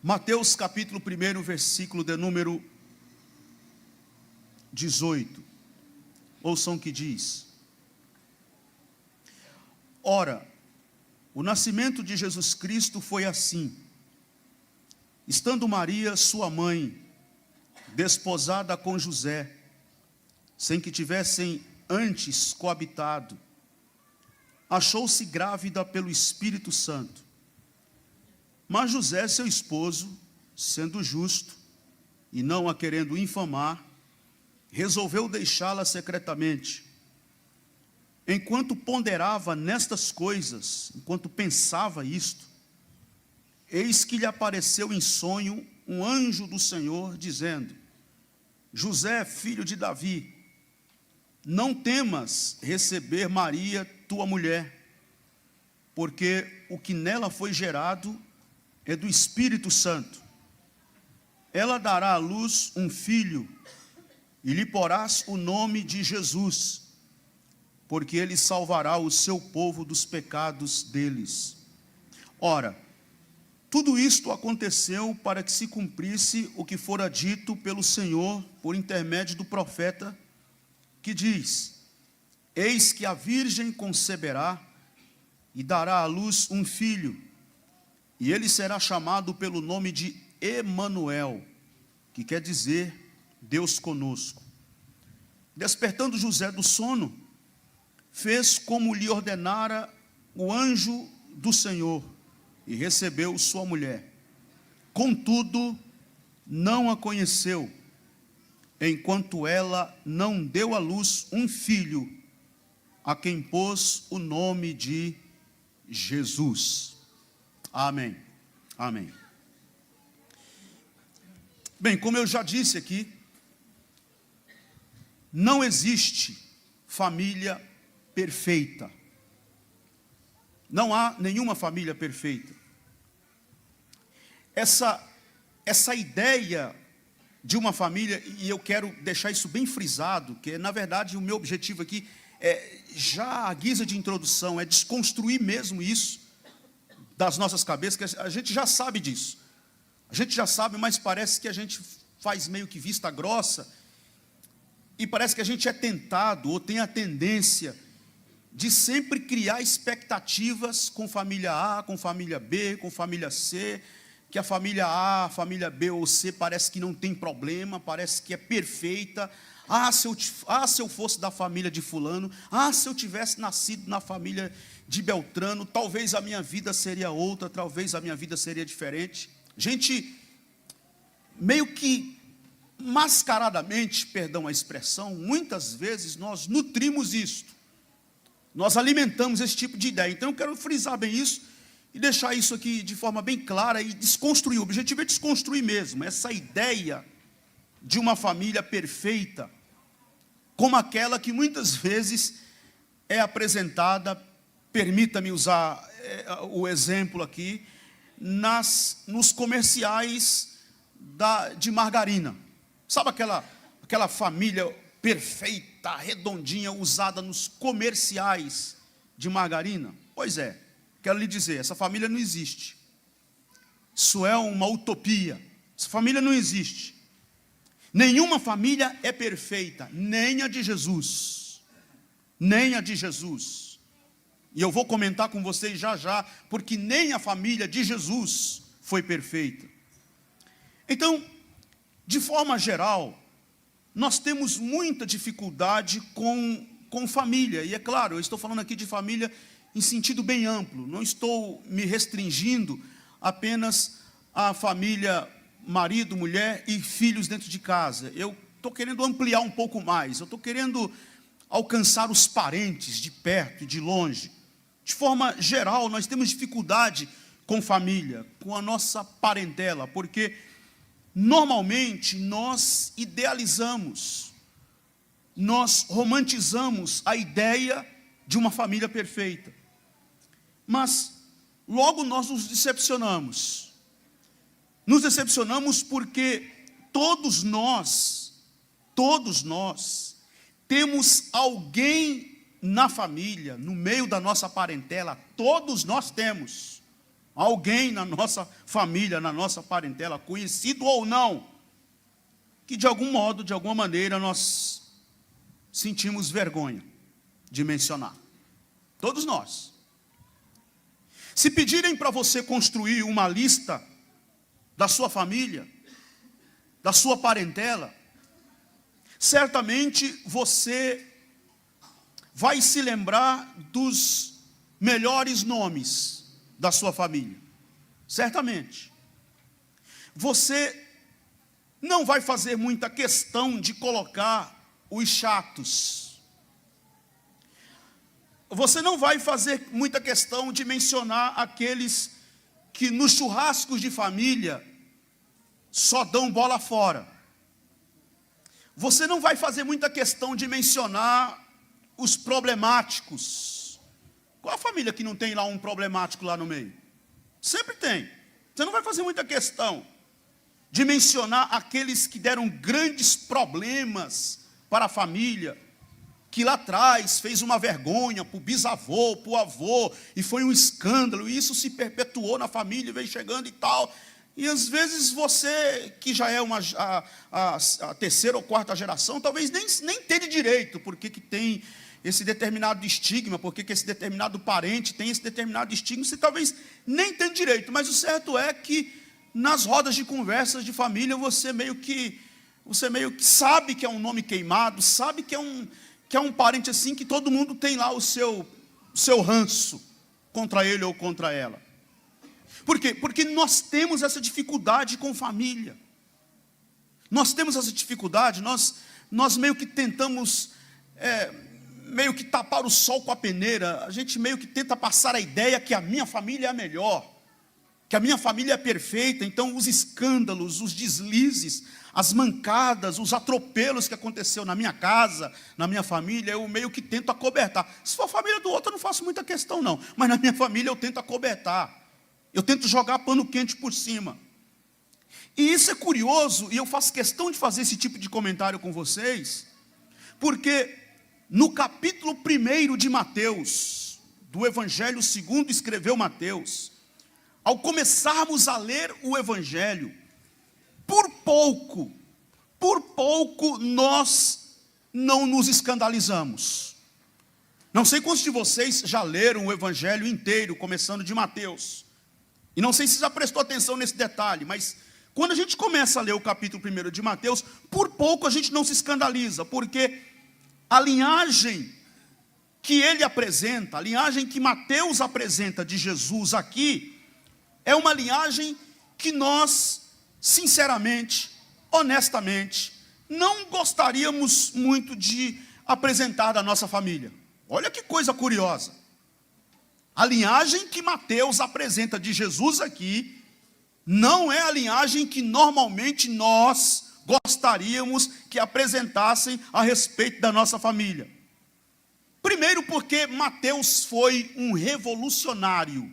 Mateus capítulo 1, versículo de número 18. Ouçam o que diz: Ora, o nascimento de Jesus Cristo foi assim. Estando Maria, sua mãe, desposada com José, sem que tivessem antes coabitado, achou-se grávida pelo Espírito Santo. Mas José, seu esposo, sendo justo e não a querendo infamar, resolveu deixá-la secretamente. Enquanto ponderava nestas coisas, enquanto pensava isto, eis que lhe apareceu em sonho um anjo do Senhor, dizendo: José, filho de Davi, não temas receber Maria, tua mulher, porque o que nela foi gerado é do Espírito Santo. Ela dará à luz um filho, e lhe porás o nome de Jesus, porque ele salvará o seu povo dos pecados deles. Ora, tudo isto aconteceu para que se cumprisse o que fora dito pelo Senhor por intermédio do profeta, que diz: Eis que a virgem conceberá e dará à luz um filho, e ele será chamado pelo nome de Emanuel, que quer dizer Deus conosco. Despertando José do sono, fez como lhe ordenara o anjo do Senhor, e recebeu sua mulher. Contudo, não a conheceu, enquanto ela não deu à luz um filho, a quem pôs o nome de Jesus. Amém. Amém. Bem, como eu já disse aqui, não existe família perfeita. Não há nenhuma família perfeita. Essa ideia de uma família, e eu quero deixar isso bem frisado, que na verdade o meu objetivo aqui já a guisa de introdução, é desconstruir mesmo isso das nossas cabeças, que a gente já sabe disso. A gente já sabe, mas parece que a gente faz meio que vista grossa, e parece que a gente é tentado, ou tem a tendência de sempre criar expectativas com família A, com família B, com família C, que a família A, a família B ou C parece que não tem problema, parece que é perfeita. Se eu fosse da família de fulano, se eu tivesse nascido na família de Beltrano, talvez a minha vida seria outra, talvez a minha vida seria diferente. Gente, meio que mascaradamente, perdão a expressão, muitas vezes nós nutrimos isto, nós alimentamos esse tipo de ideia. Então eu quero frisar bem isso e deixar isso aqui de forma bem clara e desconstruir. O objetivo é desconstruir mesmo essa ideia de uma família perfeita, como aquela que muitas vezes é apresentada, permita-me usar o exemplo aqui, nos comerciais de margarina. Sabe aquela família perfeita, redondinha, usada nos comerciais de margarina? Pois é, quero lhe dizer, essa família não existe. Isso é uma utopia. Essa família não existe. Nenhuma família é perfeita, nem a de Jesus. Nem a de Jesus. E eu vou comentar com vocês já, porque nem a família de Jesus foi perfeita. Então, de forma geral, nós temos muita dificuldade com família. E é claro, eu estou falando aqui de família em sentido bem amplo. Não estou me restringindo apenas à família marido, mulher e filhos dentro de casa. Eu estou querendo ampliar um pouco mais. Eu estou querendo alcançar os parentes de perto e de longe. De forma geral, nós temos dificuldade com família, com a nossa parentela, porque normalmente nós idealizamos, nós romantizamos a ideia de uma família perfeita. Mas logo nós nos decepcionamos. Nos decepcionamos porque todos nós temos alguém na família, no meio da nossa parentela, todos nós temos alguém na nossa família, na nossa parentela, conhecido ou não, que de algum modo, de alguma maneira, nós sentimos vergonha de mencionar. Todos nós. Se pedirem para você construir uma lista da sua família, da sua parentela, certamente você vai se lembrar dos melhores nomes da sua família. Certamente. Você não vai fazer muita questão de colocar os chatos. Você não vai fazer muita questão de mencionar aqueles que nos churrascos de família só dão bola fora. Você não vai fazer muita questão de mencionar os problemáticos. Qual a família que não tem lá um problemático lá no meio? Sempre tem. Você não vai fazer muita questão de mencionar aqueles que deram grandes problemas para a família, que lá atrás fez uma vergonha para o bisavô, para o avô, e foi um escândalo, e isso se perpetuou na família, veio chegando e tal. E às vezes você, que já é a terceira ou quarta geração, talvez nem entende direito porque que tem esse determinado estigma, porque que esse determinado parente tem esse determinado estigma, você talvez nem entende direito, mas o certo é que nas rodas de conversas de família, você meio que sabe que é um nome queimado, sabe que é um parente assim, que todo mundo tem lá o seu ranço contra ele ou contra ela. Por quê? Porque nós temos essa dificuldade com família. Nós temos essa dificuldade, nós meio que tentamos, meio que tapar o sol com a peneira, a gente meio que tenta passar a ideia que a minha família é a melhor, que a minha família é perfeita. Então os escândalos, os deslizes, as mancadas, os atropelos que aconteceu na minha casa, na minha família, eu meio que tento acobertar. Se for a família do outro, eu não faço muita questão não, mas na minha família eu tento acobertar, eu tento jogar pano quente por cima. E isso é curioso, e eu faço questão de fazer esse tipo de comentário com vocês, porque no capítulo 1 de Mateus, do Evangelho segundo escreveu Mateus, ao começarmos a ler o Evangelho, por pouco nós não nos escandalizamos. Não sei quantos de vocês já leram o Evangelho inteiro, começando de Mateus. E não sei se já prestou atenção nesse detalhe, mas quando a gente começa a ler o capítulo 1 de Mateus, por pouco a gente não se escandaliza, porque a linhagem que ele apresenta, a linhagem que Mateus apresenta de Jesus aqui, é uma linhagem que nós, sinceramente, honestamente, não gostaríamos muito de apresentar da nossa família. Olha que coisa curiosa. A linhagem que Mateus apresenta de Jesus aqui, não é a linhagem que normalmente nós gostaríamos que apresentassem a respeito da nossa família. Primeiro porque Mateus foi um revolucionário.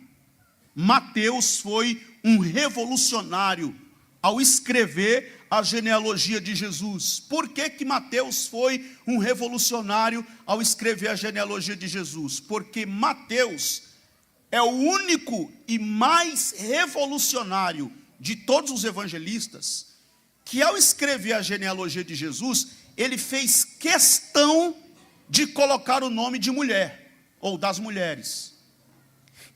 Mateus foi um revolucionário ao escrever a genealogia de Jesus. Por que Mateus foi um revolucionário ao escrever a genealogia de Jesus? Porque Mateus é o único e mais revolucionário de todos os evangelistas, que ao escrever a genealogia de Jesus, ele fez questão de colocar o nome de mulher, ou das mulheres.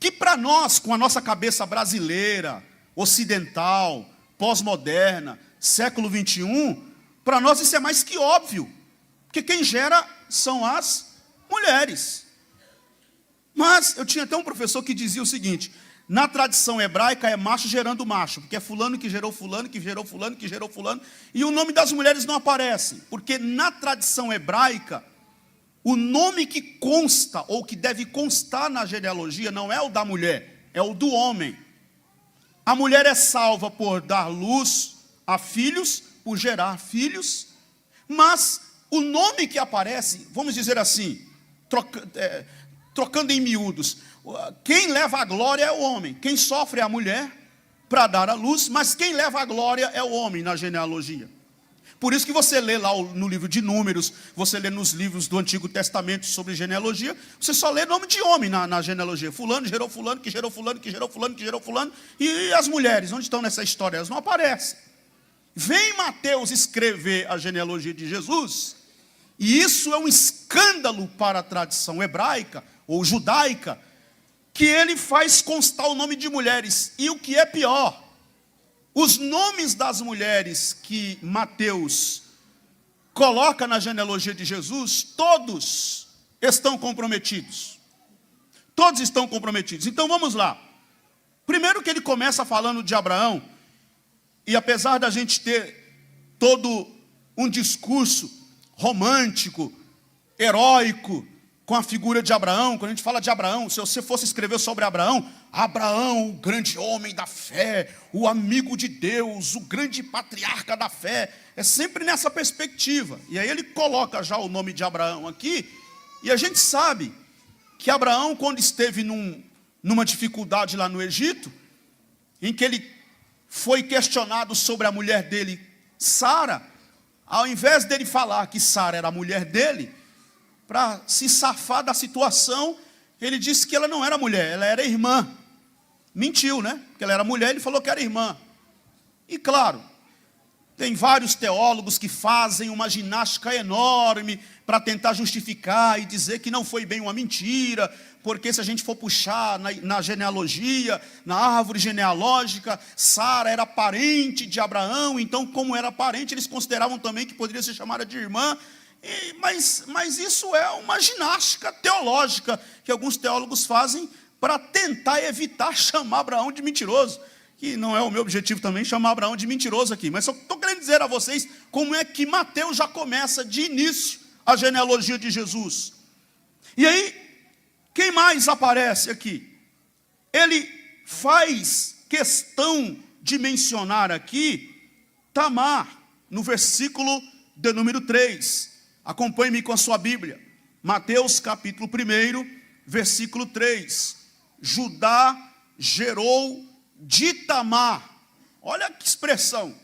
Que para nós, com a nossa cabeça brasileira, ocidental, pós-moderna, século 21, para nós isso é mais que óbvio, porque quem gera são as mulheres. Mas eu tinha até um professor que dizia o seguinte: na tradição hebraica é macho gerando macho, porque é fulano que gerou fulano, que gerou fulano, que gerou fulano, e o nome das mulheres não aparece, porque na tradição hebraica, o nome que consta, ou que deve constar na genealogia, não é o da mulher, é o do homem. A mulher é salva por dar luz a filhos, por gerar filhos, mas o nome que aparece, vamos dizer assim, trocando em miúdos, quem leva a glória é o homem, quem sofre é a mulher para dar a luz, mas quem leva a glória é o homem na genealogia. Por isso que você lê lá no livro de Números, você lê nos livros do Antigo Testamento sobre genealogia, você só lê nome de homem na genealogia. Fulano gerou fulano, que gerou fulano, que gerou fulano, que gerou fulano. E as mulheres, onde estão nessa história? Elas não aparecem. Vem Mateus escrever a genealogia de Jesus, e isso é um escândalo para a tradição hebraica ou judaica, que ele faz constar o nome de mulheres. E o que é pior, os nomes das mulheres que Mateus coloca na genealogia de Jesus, todos estão comprometidos. Todos estão comprometidos. Então vamos lá. Primeiro que ele começa falando de Abraão, e apesar da gente ter todo um discurso romântico, heróico, com a figura de Abraão, quando a gente fala de Abraão, se você fosse escrever sobre Abraão, Abraão, o grande homem da fé, o amigo de Deus, o grande patriarca da fé, é sempre nessa perspectiva. E aí ele coloca já o nome de Abraão aqui, e a gente sabe que Abraão, quando esteve numa dificuldade lá no Egito, em que ele foi questionado sobre a mulher dele, Sara, ao invés dele falar que Sara era a mulher dele, para se safar da situação, ele disse que ela não era mulher, ela era irmã. Mentiu, né? Porque ela era mulher, ele falou que era irmã. E claro, tem vários teólogos que fazem uma ginástica enorme para tentar justificar e dizer que não foi bem uma mentira, porque se a gente for puxar na genealogia, na árvore genealógica, Sara era parente de Abraão, então como era parente, eles consideravam também que poderia ser chamada de irmã. Mas isso é uma ginástica teológica que alguns teólogos fazem para tentar evitar chamar Abraão de mentiroso, que não é o meu objetivo também chamar Abraão de mentiroso aqui, mas só estou querendo dizer a vocês como é que Mateus já começa de início a genealogia de Jesus. E aí, quem mais aparece aqui? Ele faz questão de mencionar aqui Tamar, no versículo de número 3. Acompanhe-me com a sua Bíblia. Mateus capítulo 1, versículo 3. Judá gerou de Tamar. Olha que expressão.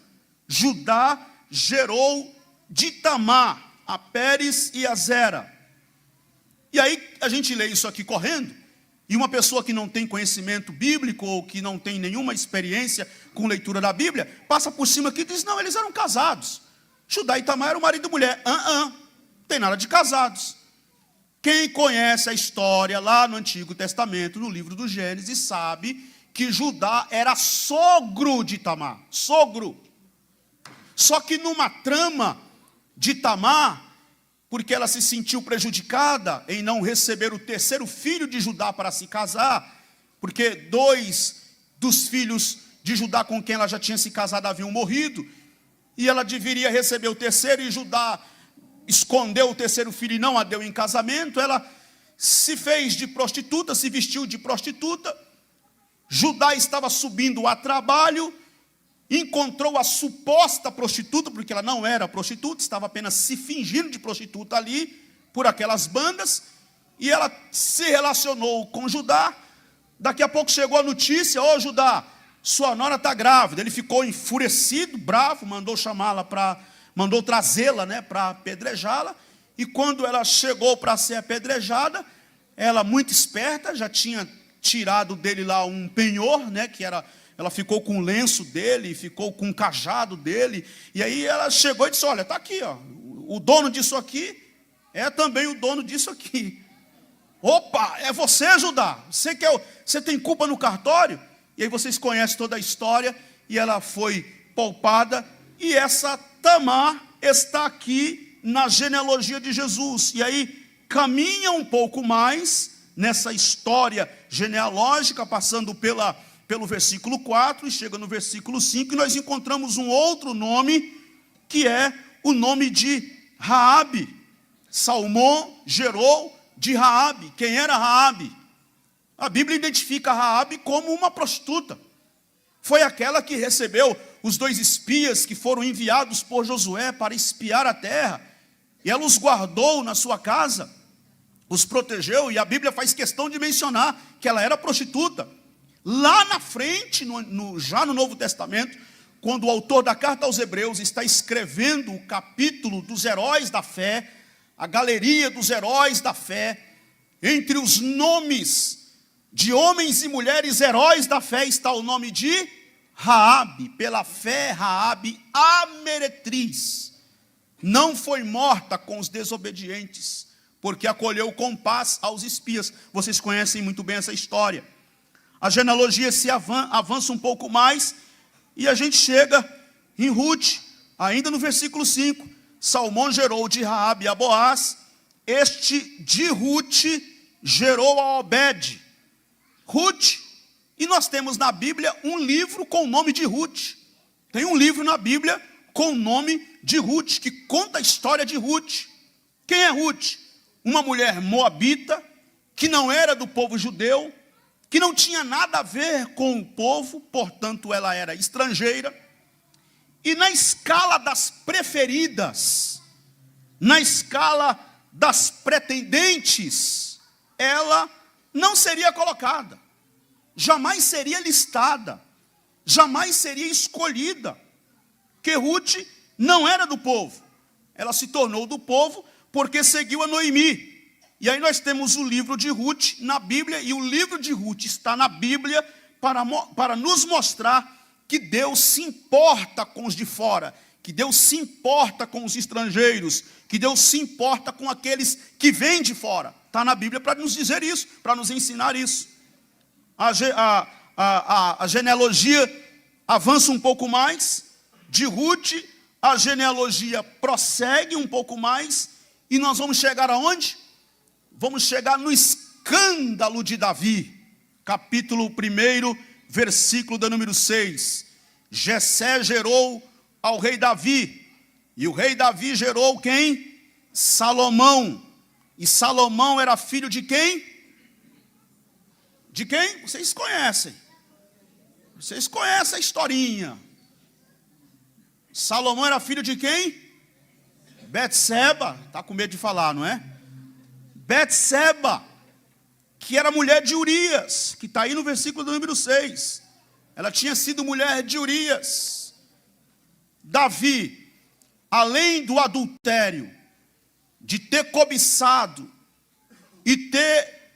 Judá gerou de Tamar a Pérez e a Zera. E aí a gente lê isso aqui correndo, e uma pessoa que não tem conhecimento bíblico, ou que não tem nenhuma experiência com leitura da Bíblia, passa por cima aqui e diz, não, eles eram casados. Judá e Tamar eram marido e mulher. Não tem nada de casados. Quem conhece a história lá no Antigo Testamento, no livro do Gênesis, sabe que Judá era sogro de Tamar. Sogro. Só que numa trama de Tamar, porque ela se sentiu prejudicada em não receber o terceiro filho de Judá para se casar, porque 2 dos filhos de Judá com quem ela já tinha se casado haviam morrido, e ela deveria receber o terceiro, e Judá escondeu o terceiro filho e não a deu em casamento. Ela se fez de prostituta, se vestiu de prostituta. Judá estava subindo a trabalho, encontrou a suposta prostituta, porque ela não era prostituta, estava apenas se fingindo de prostituta ali, por aquelas bandas, e ela se relacionou com Judá. Daqui a pouco chegou a notícia, Judá, sua nora está grávida. Ele ficou enfurecido, bravo, mandou trazê-la, né, para apedrejá-la. E quando ela chegou para ser apedrejada, ela, muito esperta, já tinha tirado dele lá um penhor, né, ela ficou com o lenço dele, ficou com o cajado dele. E aí ela chegou e disse, olha, está aqui, o dono disso aqui é também o dono disso aqui. Opa, é você, Judá? Você tem culpa no cartório? E aí vocês conhecem toda a história, e ela foi poupada, e essa Tamar está aqui na genealogia de Jesus. E aí caminha um pouco mais nessa história genealógica, passando pelo versículo 4, e chega no versículo 5, e nós encontramos um outro nome, que é o nome de Raabe. Salmão gerou de Raabe. Quem era Raabe? A Bíblia identifica Raabe como uma prostituta. Foi aquela que recebeu os 2 espias que foram enviados por Josué para espiar a terra, e ela os guardou na sua casa, os protegeu, e a Bíblia faz questão de mencionar que ela era prostituta. Lá na frente, já no Novo Testamento, quando o autor da carta aos Hebreus está escrevendo o capítulo dos heróis da fé, a galeria dos heróis da fé, entre os nomes de homens e mulheres heróis da fé está o nome de Raabe. Pela fé, Raabe, a meretriz, não foi morta com os desobedientes, porque acolheu com paz aos espias. Vocês conhecem muito bem essa história. A genealogia se avança um pouco mais, e a gente chega em Ruth, ainda no versículo 5. Salmão gerou de Raabe a Boaz, este de Ruth gerou a Obed. Ruth, e nós temos na Bíblia um livro com o nome de Ruth. Tem um livro na Bíblia com o nome de Ruth, que conta a história de Ruth. Quem é Ruth? Uma mulher moabita, que não era do povo judeu, que não tinha nada a ver com o povo, portanto ela era estrangeira. E na escala das preferidas, na escala das pretendentes, ela não seria colocada, jamais seria listada, jamais seria escolhida, porque Ruth não era do povo. Ela se tornou do povo porque seguiu a Noemi. E aí nós temos o livro de Ruth na Bíblia, e o livro de Ruth está na Bíblia para nos mostrar que Deus se importa com os de fora, que Deus se importa com os estrangeiros, que Deus se importa com aqueles que vêm de fora. Está na Bíblia para nos dizer isso, para nos ensinar isso. A genealogia avança um pouco mais, de Ruth, a genealogia prossegue um pouco mais, e nós vamos chegar aonde? Vamos chegar no escândalo de Davi, capítulo 1, versículo do número 6. Jessé gerou ao rei Davi, e o rei Davi gerou quem? Salomão. E Salomão era filho de quem? De quem? Vocês conhecem. Vocês conhecem a historinha. Salomão era filho de quem? Betseba. Está com medo de falar, não é? Betseba, que era mulher de Urias, que está aí no versículo do número 6. Ela tinha sido mulher de Urias. Davi, além do adultério, de ter cobiçado e ter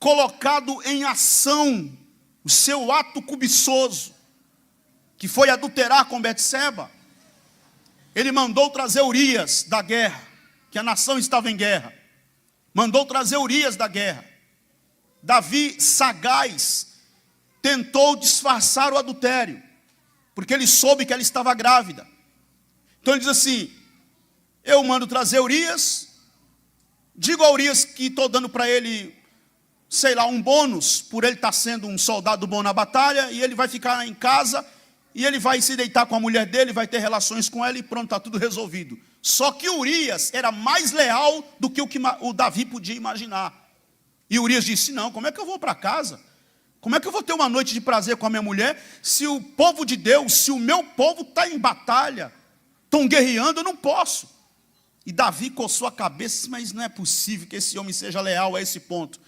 colocado em ação o seu ato cobiçoso, que foi adulterar com Betseba, ele mandou trazer Urias da guerra, que a nação estava em guerra. Mandou trazer Urias da guerra. Davi, sagaz, tentou disfarçar o adultério, porque ele soube que ela estava grávida. Então ele diz assim: eu mando trazer Urias, digo a Urias que estou dando para ele, sei lá, um bônus, por ele estar sendo um soldado bom na batalha, e ele vai ficar em casa, e ele vai se deitar com a mulher dele, vai ter relações com ela, e pronto, está tudo resolvido. Só que Urias era mais leal do que o Davi podia imaginar. E Urias disse: não, como é que eu vou para casa? Como é que eu vou ter uma noite de prazer com a minha mulher, se o povo de Deus, se o meu povo está em batalha, estão guerreando, eu não posso. E Davi coçou a cabeça: mas não é possível que esse homem seja leal a esse ponto.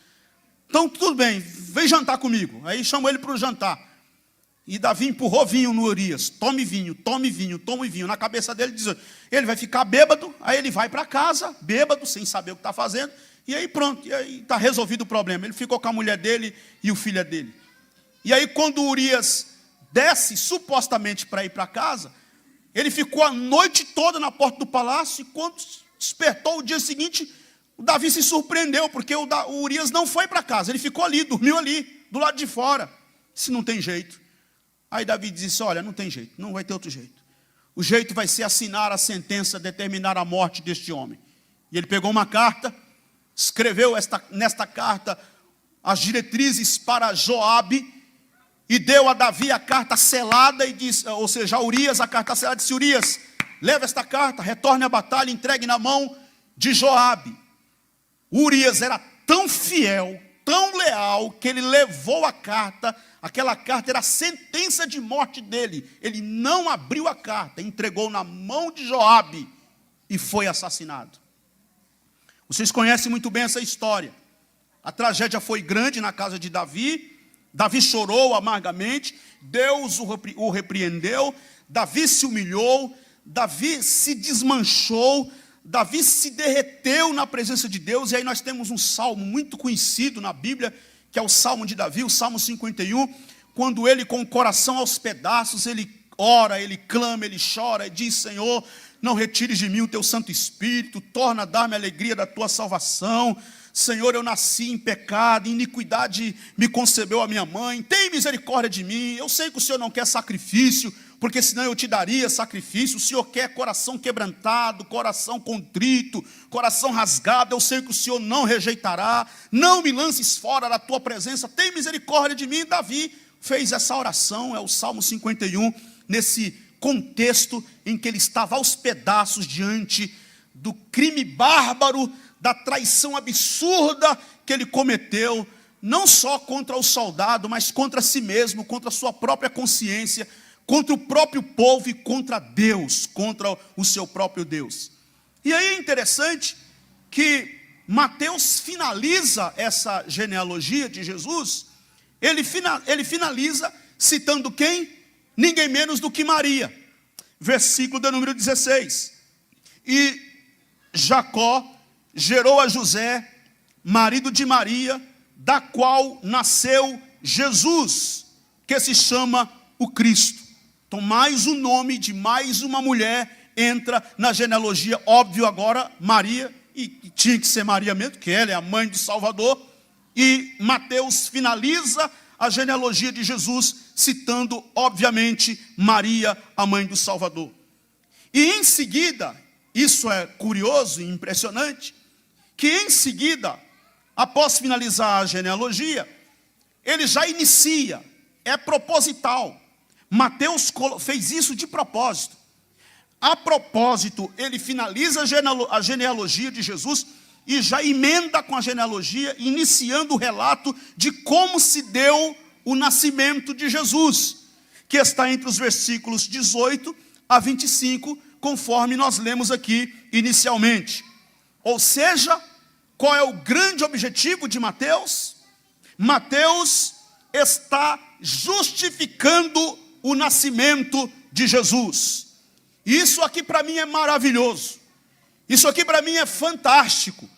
Então tudo bem, vem jantar comigo. Aí chamou ele para o jantar. E Davi empurrou vinho no Urias: tome vinho, tome vinho, tome vinho. Na cabeça dele diz: ele vai ficar bêbado. Aí ele vai para casa, bêbado, sem saber o que está fazendo. E aí pronto, e aí está resolvido o problema. Ele ficou com a mulher dele e o filho dele. E aí quando Urias desce supostamente para ir para casa, ele ficou a noite toda na porta do palácio. E quando despertou o dia seguinte, o Davi se surpreendeu, porque o Urias não foi para casa. Ele ficou ali, dormiu ali, do lado de fora. Se não tem jeito. Aí Davi disse: olha, não tem jeito, não vai ter outro jeito. O jeito vai ser assinar a sentença, determinar a morte deste homem. E ele pegou uma carta, escreveu nesta carta as diretrizes para Joabe, e deu a Davi a carta selada, e disse, ou seja, a Urias a carta selada, disse: Urias, leva esta carta, retorne à batalha, entregue na mão de Joabe. Urias era tão fiel, tão leal, que ele levou a carta. Aquela carta era a sentença de morte dele. Ele não abriu a carta, entregou na mão de Joabe e foi assassinado. Vocês conhecem muito bem essa história. A tragédia foi grande na casa de Davi. Davi chorou amargamente. Deus o repreendeu. Davi se humilhou, Davi se desmanchou, Davi se derreteu na presença de Deus. E aí nós temos um salmo muito conhecido na Bíblia, que é o Salmo de Davi, o Salmo 51, quando ele, com o coração aos pedaços, ele ora, ele clama, ele chora e diz: Senhor, não retires de mim o teu Santo Espírito, torna a dar-me a alegria da tua salvação. Senhor, eu nasci em pecado, em iniquidade me concebeu a minha mãe, tem misericórdia de mim. Eu sei que o Senhor não quer sacrifício, porque senão eu te daria sacrifício. O Senhor quer coração quebrantado, coração contrito, coração rasgado. Eu sei que o Senhor não rejeitará. Não me lances fora da tua presença, tem misericórdia de mim. Davi fez essa oração, é o Salmo 51, nesse contexto em que ele estava aos pedaços diante do crime bárbaro, da traição absurda que ele cometeu, não só contra o soldado, mas contra si mesmo, contra a sua própria consciência, contra o próprio povo e contra Deus, contra o seu próprio Deus. E aí é interessante que Mateus finaliza essa genealogia de Jesus, ele finaliza citando quem? Ninguém menos do que Maria. Versículo de número 16. E Jacó gerou a José, marido de Maria, da qual nasceu Jesus, que se chama o Cristo. Então mais um nome de mais uma mulher entra na genealogia. Óbvio agora Maria, e tinha que ser Maria mesmo, que ela é a mãe do Salvador. E Mateus finaliza a genealogia de Jesus, citando obviamente Maria, a mãe do Salvador. E em seguida, isso é curioso e impressionante, que em seguida, após finalizar a genealogia, ele já inicia, é proposital. Mateus fez isso de propósito. A propósito, ele finaliza a genealogia de Jesus e já emenda com a genealogia, iniciando o relato de como se deu o nascimento de Jesus, que está entre os versículos 18 a 25, conforme nós lemos aqui inicialmente. Ou seja, qual é o grande objetivo de Mateus? Mateus está justificando o nascimento de Jesus. Isso aqui para mim é maravilhoso. Isso aqui para mim é fantástico.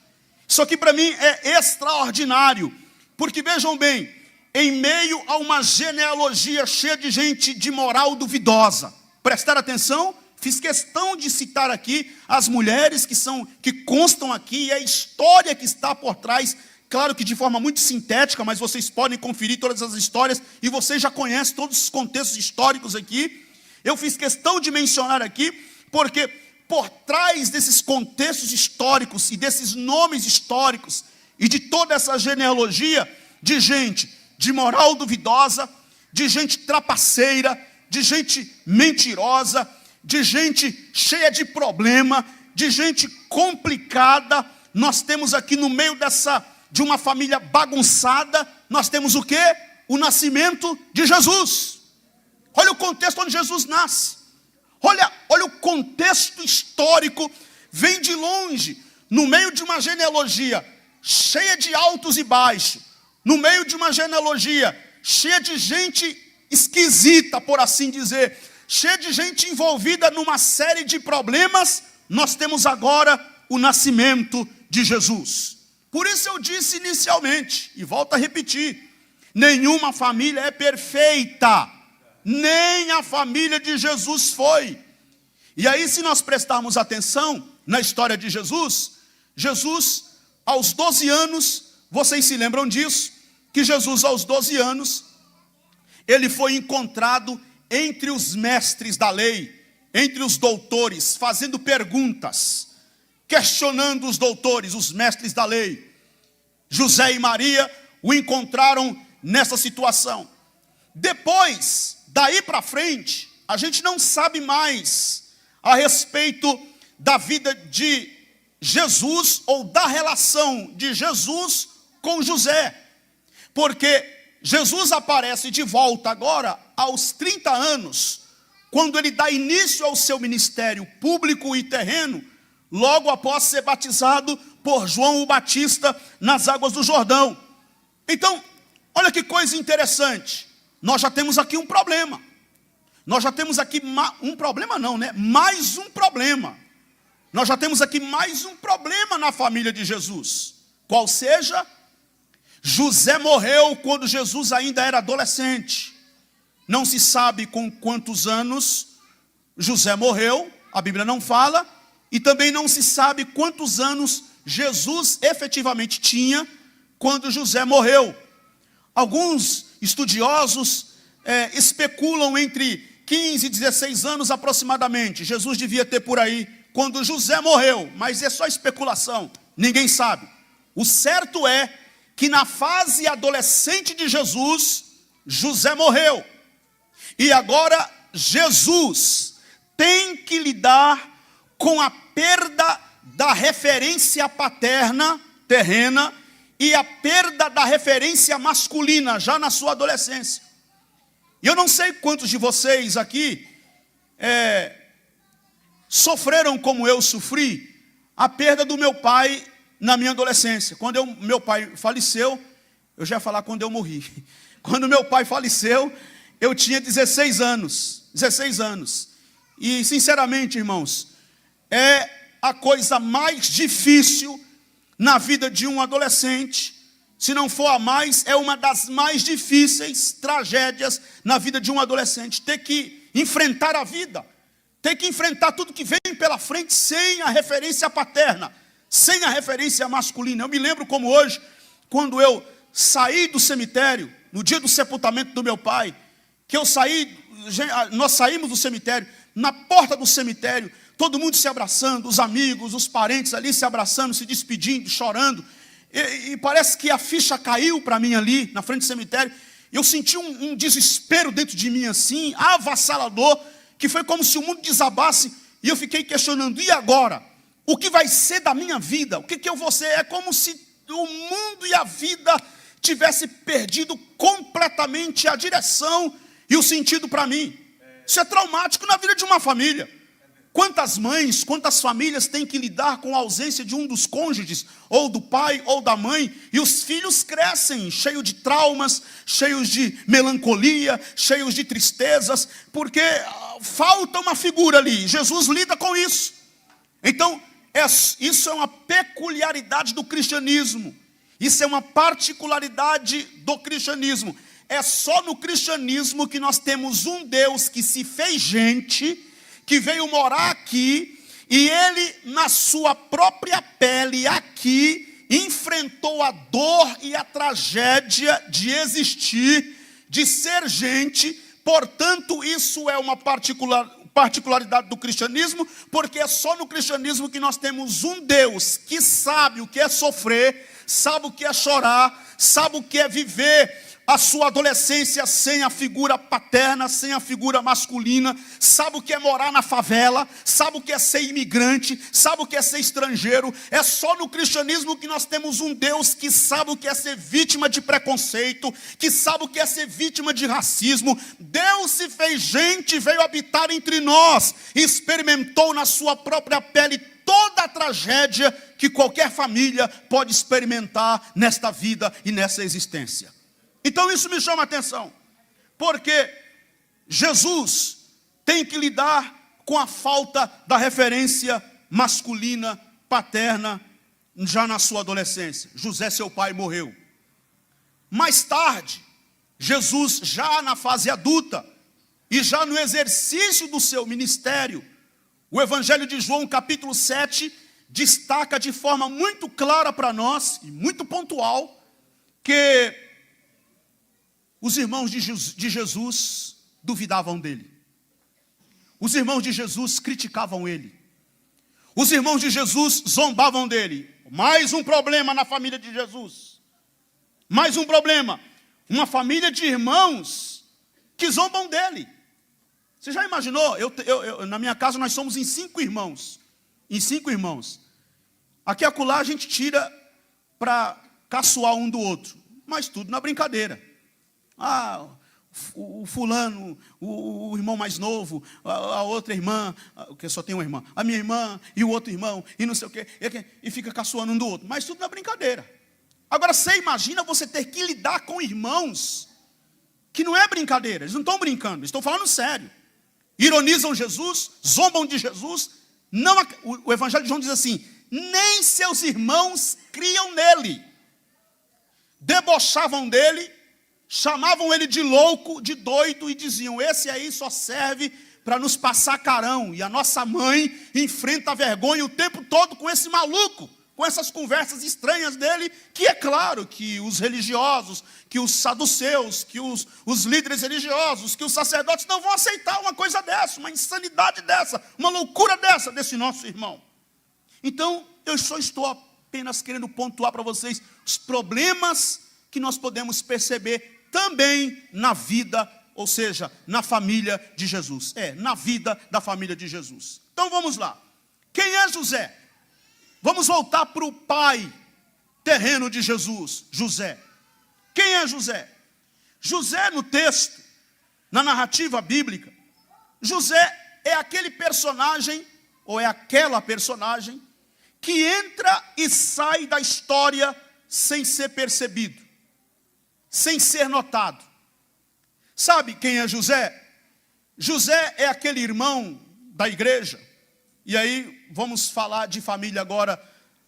Isso aqui para mim é extraordinário. Porque vejam bem, em meio a uma genealogia cheia de gente de moral duvidosa, prestar atenção, fiz questão de citar aqui as mulheres que constam aqui e a história que está por trás, claro que de forma muito sintética, mas vocês podem conferir todas as histórias e vocês já conhecem todos os contextos históricos aqui. Eu fiz questão de mencionar aqui, porque por trás desses contextos históricos e desses nomes históricos e de toda essa genealogia de gente de moral duvidosa, de gente trapaceira, de gente mentirosa, de gente cheia de problema, de gente complicada, nós temos aqui no meio de uma família bagunçada, nós temos o quê? O nascimento de Jesus. Olha o contexto onde Jesus nasce. Olha o contexto histórico, vem de longe, no meio de uma genealogia cheia de altos e baixos, no meio de uma genealogia cheia de gente esquisita, por assim dizer, cheia de gente envolvida numa série de problemas, nós temos agora o nascimento de Jesus. Por isso eu disse inicialmente, e volto a repetir, nenhuma família é perfeita, nem a família de Jesus foi. E aí, se nós prestarmos atenção na história de Jesus, aos 12 anos, vocês se lembram disso, que Jesus aos 12 anos, ele foi encontrado entre os mestres da lei, entre os doutores, fazendo perguntas, questionando os doutores, os mestres da lei. José e Maria o encontraram nessa situação. Depois, daí para frente, a gente não sabe mais a respeito da vida de Jesus ou da relação de Jesus com José. Porque Jesus aparece de volta agora aos 30 anos, quando ele dá início ao seu ministério público e terreno, logo após ser batizado por João o Batista nas águas do Jordão. Então, olha que coisa interessante, nós já temos aqui um problema. Nós já temos aqui um problema não, né? Mais um problema. Nós já temos aqui mais um problema na família de Jesus. Qual seja? José morreu quando Jesus ainda era adolescente. Não se sabe com quantos anos José morreu, a Bíblia não fala, e também não se sabe quantos anos Jesus efetivamente tinha quando José morreu. Alguns estudiosos especulam entre 15 e 16 anos aproximadamente. Jesus devia ter por aí quando José morreu, mas é só especulação, ninguém sabe. O certo é que na fase adolescente de Jesus, José morreu. E agora Jesus tem que lidar com a perda da referência paterna, terrena, e a perda da referência masculina, já na sua adolescência. E eu não sei quantos de vocês aqui sofreram como eu sofri a perda do meu pai na minha adolescência. Quando meu pai faleceu, eu já ia falar quando eu morri. Quando meu pai faleceu, eu tinha 16 anos. 16 anos. E, sinceramente, irmãos, é a coisa mais difícil na vida de um adolescente. Se não for a mais, é uma das mais difíceis tragédias na vida de um adolescente. Ter que enfrentar a vida. Ter que enfrentar tudo que vem pela frente sem a referência paterna, sem a referência masculina. Eu me lembro como hoje, quando eu saí do cemitério, no dia do sepultamento do meu pai, que nós saímos do cemitério, na porta do cemitério, todo mundo se abraçando, os amigos, os parentes ali se abraçando, se despedindo, chorando, e parece que a ficha caiu para mim ali, na frente do cemitério. Eu senti um desespero dentro de mim assim, avassalador, que foi como se o mundo desabasse, e eu fiquei questionando, e agora? O que vai ser da minha vida? O que eu vou ser? É como se o mundo e a vida tivesse perdido completamente a direção e o sentido para mim. Isso é traumático na vida de uma família. Quantas mães, quantas famílias têm que lidar com a ausência de um dos cônjuges, ou do pai, ou da mãe, e os filhos crescem cheios de traumas, cheios de melancolia, cheios de tristezas, porque falta uma figura ali. Jesus lida com isso. Então, isso é uma peculiaridade do cristianismo. Isso é uma particularidade do cristianismo. É só no cristianismo que nós temos um Deus que se fez gente, que veio morar aqui, e ele, na sua própria pele aqui, enfrentou a dor e a tragédia de existir, de ser gente. Portanto, isso é uma particularidade do cristianismo, porque é só no cristianismo que nós temos um Deus que sabe o que é sofrer, sabe o que é chorar, sabe o que é viver a sua adolescência sem a figura paterna, sem a figura masculina, sabe o que é morar na favela, sabe o que é ser imigrante, sabe o que é ser estrangeiro. É só no cristianismo que nós temos um Deus que sabe o que é ser vítima de preconceito, que sabe o que é ser vítima de racismo. Deus se fez gente, veio habitar entre nós, experimentou na sua própria pele toda a tragédia que qualquer família pode experimentar nesta vida e nessa existência. Então isso me chama a atenção, porque Jesus tem que lidar com a falta da referência masculina, paterna, já na sua adolescência. José, seu pai, morreu. Mais tarde, Jesus, já na fase adulta, e já no exercício do seu ministério, o Evangelho de João, capítulo 7, destaca de forma muito clara para nós, e muito pontual, que os irmãos de Jesus duvidavam dele. Os irmãos de Jesus criticavam ele. Os irmãos de Jesus zombavam dele. Mais um problema na família de Jesus. Mais um problema. Uma família de irmãos que zombam dele. Você já imaginou? Na minha casa nós somos em 5 irmãos. Em 5 irmãos. Aqui e acolá a gente tira para caçoar um do outro. Mas tudo na brincadeira. O fulano, o irmão mais novo, a outra irmã, que só tem uma irmã, a minha irmã e o outro irmão, e não sei o quê, e fica caçoando um do outro, mas tudo na brincadeira. Agora você imagina você ter que lidar com irmãos, que não é brincadeira, eles não estão brincando, eles estão falando sério. ironizam Jesus, zombam de Jesus. Não, o Evangelho de João diz assim: nem seus irmãos criam nele. Debochavam dele, chamavam ele de louco, de doido, e diziam: esse aí só serve para nos passar carão. E a nossa mãe enfrenta a vergonha o tempo todo com esse maluco, com essas conversas estranhas dele, que é claro que os religiosos, que os saduceus, que os líderes religiosos, que os sacerdotes não vão aceitar uma coisa dessa, uma insanidade dessa, uma loucura dessa, desse nosso irmão. Então, eu só estou apenas querendo pontuar para vocês os problemas que nós podemos perceber também na vida, ou seja, na família de Jesus. Na vida da família de Jesus. Então vamos lá. Quem é José? Vamos voltar para o pai terreno de Jesus, José. Quem é José? José, no texto, na narrativa bíblica, José é aquele personagem, ou é aquela personagem, que entra e sai da história sem ser percebido, sem ser notado. Sabe quem é José? José é aquele irmão da igreja. E aí vamos falar de família agora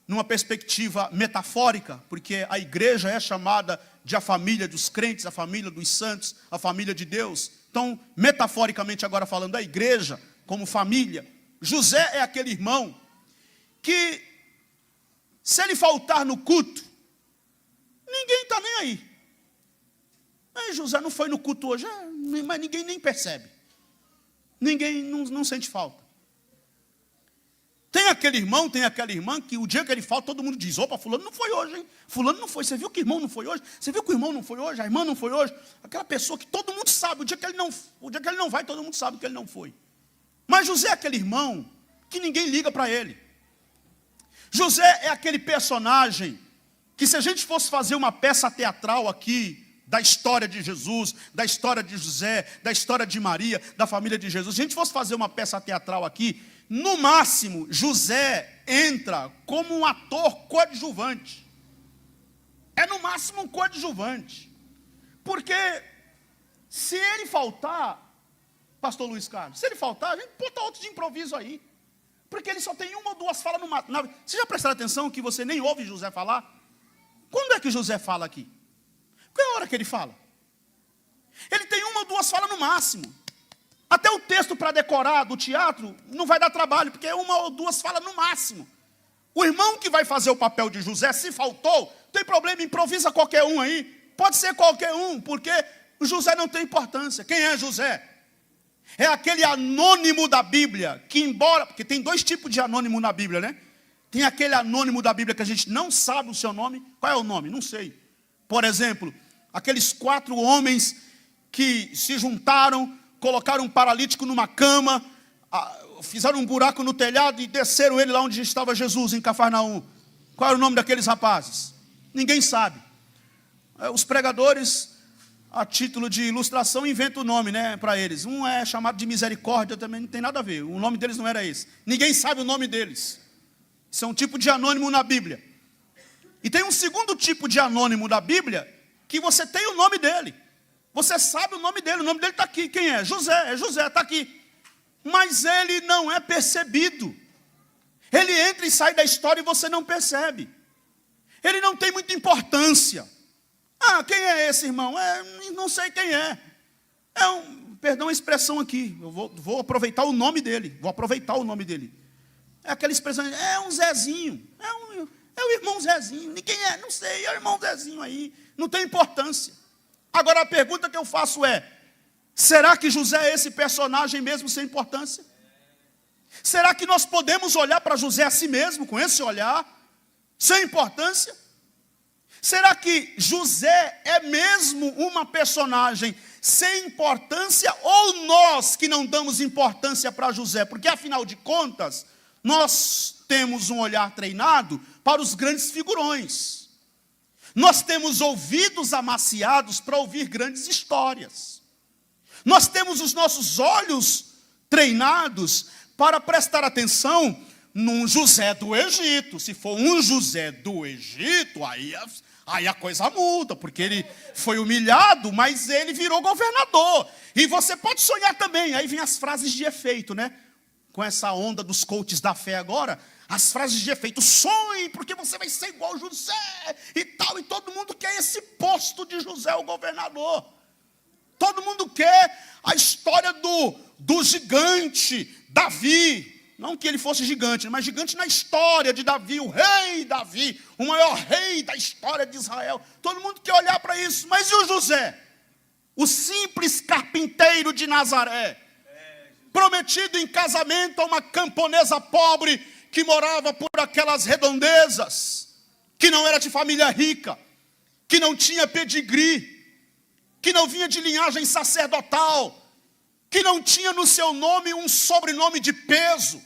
numa perspectiva metafórica, porque a igreja é chamada de a família dos crentes, a família dos santos, a família de Deus. Então, metaforicamente agora falando da igreja como família, José é aquele irmão que, se ele faltar no culto, ninguém está nem aí. José não foi no culto hoje, mas ninguém nem percebe. Ninguém não sente falta. Tem aquele irmão, tem aquela irmã que o dia que ele falta, todo mundo diz: opa, fulano não foi hoje, hein? Fulano não foi. Você viu que o irmão não foi hoje? Você viu que o irmão não foi hoje? A irmã não foi hoje? Aquela pessoa que todo mundo sabe, o dia que ele não vai, todo mundo sabe que ele não foi. Mas José é aquele irmão que ninguém liga para ele. José é aquele personagem que, se a gente fosse fazer uma peça teatral aqui, da história de Jesus, da história de José, da história de Maria, da família de Jesus, se a gente fosse fazer uma peça teatral aqui, no máximo, José entra como um ator coadjuvante. É no máximo um coadjuvante. Porque se ele faltar, pastor Luiz Carlos, se ele faltar, a gente bota outro de improviso aí. Porque ele só tem uma ou duas falas no máximo. Você já prestaram atenção que você nem ouve José falar? Quando é que José fala aqui? Qual é a hora que ele fala? Ele tem uma ou duas falas no máximo. Até o texto para decorar do teatro não vai dar trabalho, porque é uma ou duas falas no máximo. O irmão que vai fazer o papel de José, se faltou, não tem problema, improvisa qualquer um aí. Pode ser qualquer um, porque o José não tem importância. Quem é José? É aquele anônimo da Bíblia, que embora... Porque tem dois tipos de anônimo na Bíblia, né? Tem aquele anônimo da Bíblia que a gente não sabe o seu nome. Qual é o nome? Não sei. Por exemplo, aqueles 4 homens que se juntaram, colocaram um paralítico numa cama, fizeram um buraco no telhado e desceram ele lá onde estava Jesus, em Cafarnaum. Qual era o nome daqueles rapazes? Ninguém sabe. Os pregadores, a título de ilustração, inventam o nome, né, para eles. Um é chamado de Misericórdia, também não tem nada a ver. O nome deles não era esse. Ninguém sabe o nome deles. Isso é um tipo de anônimo na Bíblia. E tem um segundo tipo de anônimo da Bíblia, que você tem o nome dele. Você sabe o nome dele está aqui. Quem é? José, está aqui. Mas ele não é percebido. Ele entra e sai da história e você não percebe. Ele não tem muita importância. Quem é esse irmão? Não sei quem é. Perdão a expressão aqui, eu vou aproveitar o nome dele. É aquela expressão, é um Zezinho. É o irmão Zezinho, ninguém não sei, é o irmão Zezinho aí, não tem importância. Agora a pergunta que eu faço é: será que José é esse personagem mesmo sem importância? Será que nós podemos olhar para José a si mesmo, com esse olhar, sem importância? Será que José é mesmo uma personagem sem importância, ou nós que não damos importância para José? Porque afinal de contas, nós temos um olhar treinado para os grandes figurões. Nós temos ouvidos amaciados para ouvir grandes histórias. Nós temos os nossos olhos treinados para prestar atenção num José do Egito. Se for um José do Egito, aí a coisa muda, porque ele foi humilhado, mas ele virou governador. E você pode sonhar também. Aí vem as frases de efeito, né? Com essa onda dos coaches da fé agora, as frases de efeito: sonhe, porque você vai ser igual José e tal. E todo mundo quer esse posto de José, o governador. Todo mundo quer a história do gigante Davi. Não que ele fosse gigante, mas gigante na história de Davi, o rei Davi, o maior rei da história de Israel. Todo mundo quer olhar para isso. Mas e o José? O simples carpinteiro de Nazaré, prometido em casamento a uma camponesa pobre que morava por aquelas redondezas, que não era de família rica, que não tinha pedigree, que não vinha de linhagem sacerdotal, que não tinha no seu nome um sobrenome de peso,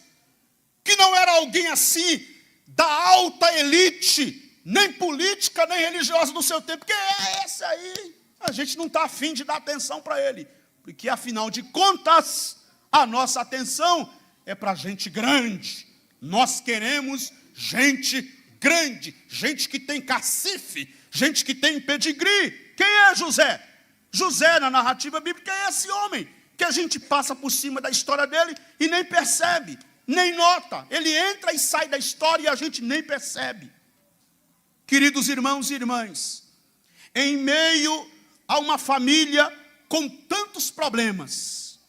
que não era alguém assim da alta elite, nem política, nem religiosa do seu tempo, porque esse aí, a gente não está afim de dar atenção para ele, porque afinal de contas, a nossa atenção é para gente grande. Nós queremos gente grande, gente que tem cacife, gente que tem pedigree. Quem é José? José, na narrativa bíblica, é esse homem que a gente passa por cima da história dele e nem percebe, nem nota. Ele entra e sai da história e a gente nem percebe. Queridos irmãos e irmãs, em meio a uma família com tantos problemas,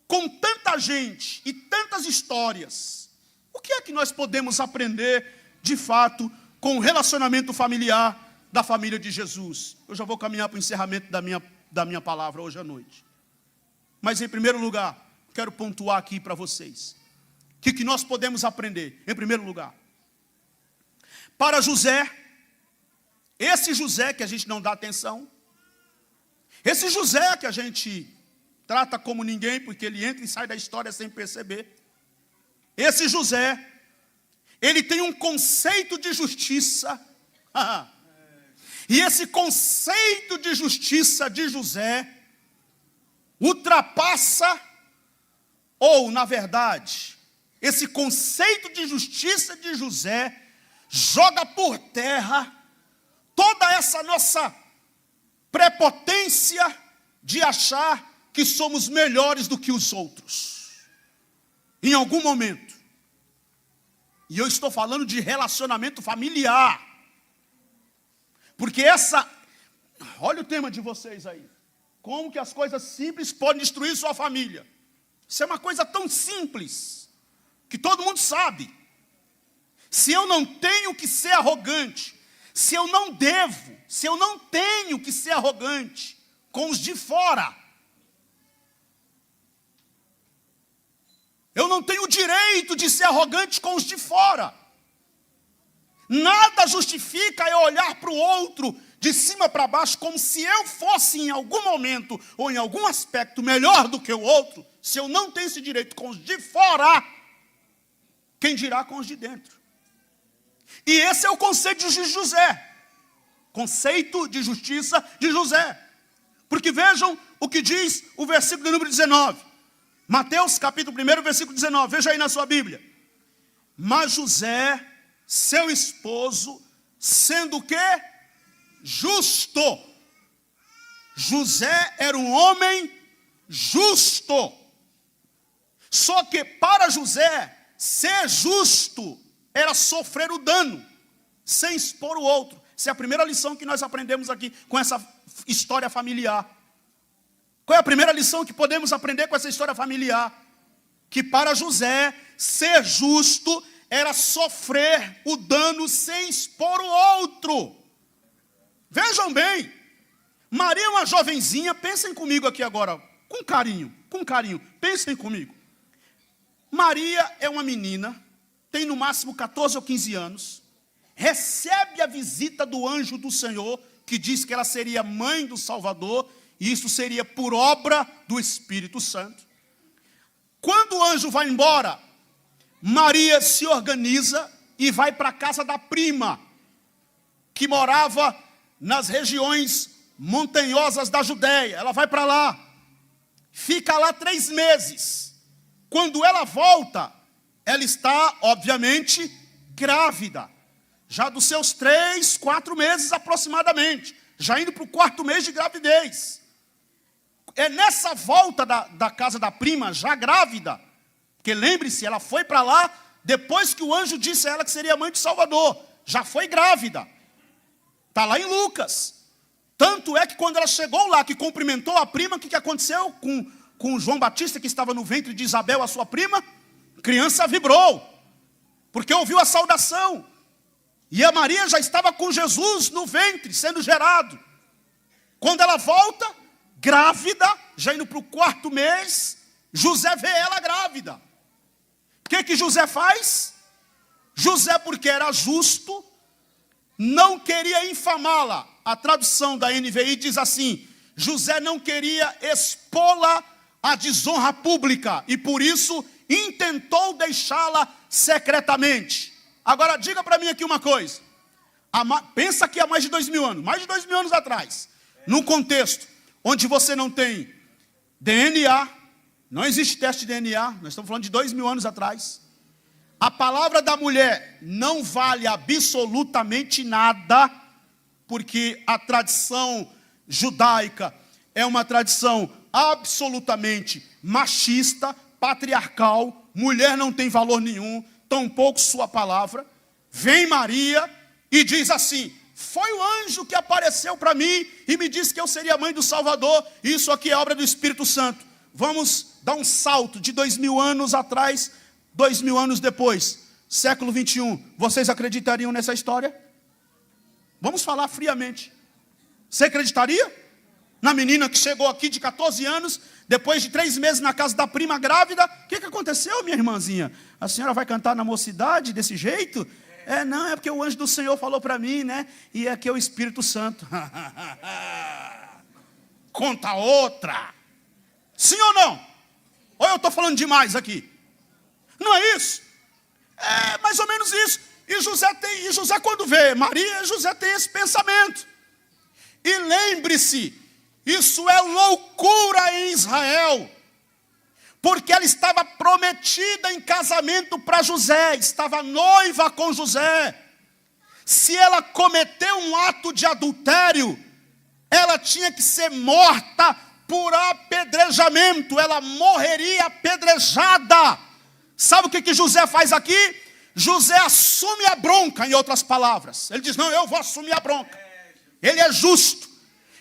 com tanta gente e tantas histórias, o que é que nós podemos aprender, de fato, com o relacionamento familiar da família de Jesus? Eu já vou caminhar para o encerramento da minha palavra hoje à noite. Mas, em primeiro lugar, quero pontuar aqui para vocês. O que nós podemos aprender? Em primeiro lugar, para José, esse José que a gente não dá atenção, esse José que a gente trata como ninguém, porque ele entra e sai da história sem perceber, esse José, ele tem um conceito de justiça, e esse conceito de justiça de José ultrapassa, ou na verdade, esse conceito de justiça de José joga por terra toda essa nossa prepotência de achar que somos melhores do que os outros. Em algum momento. E eu estou falando de relacionamento familiar. Porque olha o tema de vocês aí. Como que as coisas simples podem destruir sua família? Isso é uma coisa tão simples, que todo mundo sabe. Se eu não tenho que ser arrogante, se eu não tenho que ser arrogante com os de fora, eu não tenho o direito de ser arrogante com os de fora. Nada justifica eu olhar para o outro de cima para baixo, como se eu fosse em algum momento, ou em algum aspecto, melhor do que o outro. Se eu não tenho esse direito com os de fora, quem dirá com os de dentro? E esse é o conceito de José. Conceito de justiça de José. Porque vejam o que diz o versículo número 19. Mateus capítulo 1, versículo 19. Veja aí na sua Bíblia. Mas José, seu esposo, sendo o quê? Justo. José era um homem justo. Só que para José, ser justo era sofrer o dano, sem expor o outro. Essa é a primeira lição que nós aprendemos aqui com essa história familiar. Qual é a primeira lição que podemos aprender com essa história familiar? Que para José, ser justo era sofrer o dano sem expor o outro. Vejam bem, Maria é uma jovenzinha, pensem comigo aqui agora, com carinho, pensem comigo. Maria é uma menina, tem no máximo 14 ou 15 anos, recebe a visita do anjo do Senhor, que diz que ela seria mãe do Salvador, e isso seria por obra do Espírito Santo. Quando o anjo vai embora, Maria se organiza e vai para a casa da prima, que morava nas regiões montanhosas da Judéia. Ela vai para lá, fica lá 3 meses. Quando ela volta, ela está, obviamente, grávida. Já dos seus 3, 4 meses aproximadamente. Já indo para o 4º mês de gravidez. É nessa volta da casa da prima, já grávida. Porque lembre-se, ela foi para lá depois que o anjo disse a ela que seria mãe de Salvador. Já foi grávida. Está lá em Lucas. Tanto é que quando ela chegou lá, que cumprimentou a prima, o que aconteceu com João Batista, que estava no ventre de Isabel, a sua prima? A criança vibrou, porque ouviu a saudação. E a Maria já estava com Jesus no ventre, sendo gerado. Quando ela volta, grávida, já indo para o 4º mês, José vê ela grávida. O que José faz? José, porque era justo, não queria infamá-la. A tradução da NVI diz assim: José não queria expô-la à desonra pública e por isso intentou deixá-la secretamente. Agora diga para mim aqui uma coisa. Pensa que há mais de 2000 anos, mais de 2000 anos atrás, num contexto onde você não tem DNA, não existe teste de DNA, nós estamos falando de 2000 anos atrás. A palavra da mulher não vale absolutamente nada, porque a tradição judaica é uma tradição absolutamente machista, patriarcal, mulher não tem valor nenhum, tampouco sua palavra. Vem Maria e diz assim: foi o anjo que apareceu para mim e me disse que eu seria mãe do Salvador, isso aqui é obra do Espírito Santo. Vamos dar um salto de 2000 anos atrás, 2000 anos depois, século 21. Vocês acreditariam nessa história? Vamos falar friamente. Você acreditaria? Na menina que chegou aqui de 14 anos, depois de 3 meses na casa da prima grávida. O que aconteceu, minha irmãzinha? A senhora vai cantar na mocidade desse jeito? Não, é porque o anjo do Senhor falou para mim, né? E aqui é o Espírito Santo. Conta outra. Sim ou não? Ou eu estou falando demais aqui? Não é isso? É mais ou menos isso. E José quando vê Maria, José tem esse pensamento. E lembre-se, isso é loucura em Israel. Porque ela estava prometida em casamento para José, estava noiva com José. Se ela cometeu um ato de adultério, ela tinha que ser morta por apedrejamento, ela morreria apedrejada. Sabe o que José faz aqui? José assume a bronca, em outras palavras. Ele diz: não, eu vou assumir a bronca. Ele é justo.